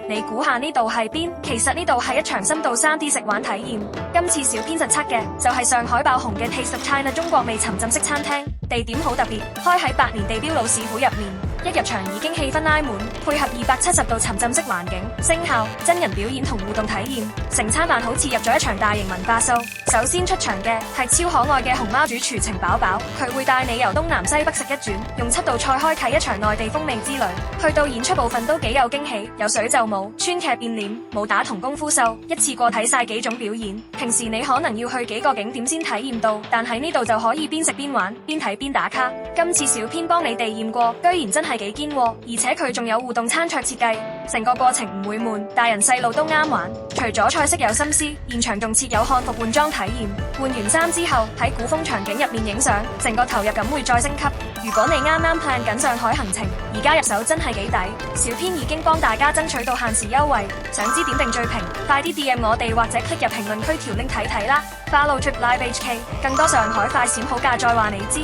你估下呢度係邊？其實呢度係一場深度 3D 食玩體驗。今次小編實測嘅就係上海爆紅嘅 Taste of China 中國味沉浸式餐廳，地點好特別，開喺百年地標老市府入面。一入場已經氣氛拉滿，配合270度沉浸式環境、聲效、真人表演同互動體驗，成餐飯好似入咗一場大型文化秀。首先出場嘅係超可愛嘅熊貓主廚程寶寶，佢會帶你由東南西北食一轉，用7道菜開啟一場內地風味之旅。去到演出部分都幾有驚喜，有水袖舞、川劇變臉、武打同功夫秀，一次過睇晒幾種表演。平時你可能要去幾個景點先體驗到，但喺呢度就可以邊食邊玩，邊睇邊打卡。今次小編幫你地驗過，居然真係幾堅喎，而且佢仲有互動餐桌設計，成個過程唔會悶，大人細路都啱玩。除咗菜式有心思，現場仲設有漢服換裝體驗，換完衫之後喺古風場景入面影相，成個投入感會再升級。如果你啱啱 plan 緊上海行程，而家入手真係幾抵，小編已經幫大家爭取到限時優惠，想知點定最平，快啲 DM 我哋或者 click 入評論區條 link睇睇啦。Follow Trip Live HK， 更多上海快閃好價再話你知。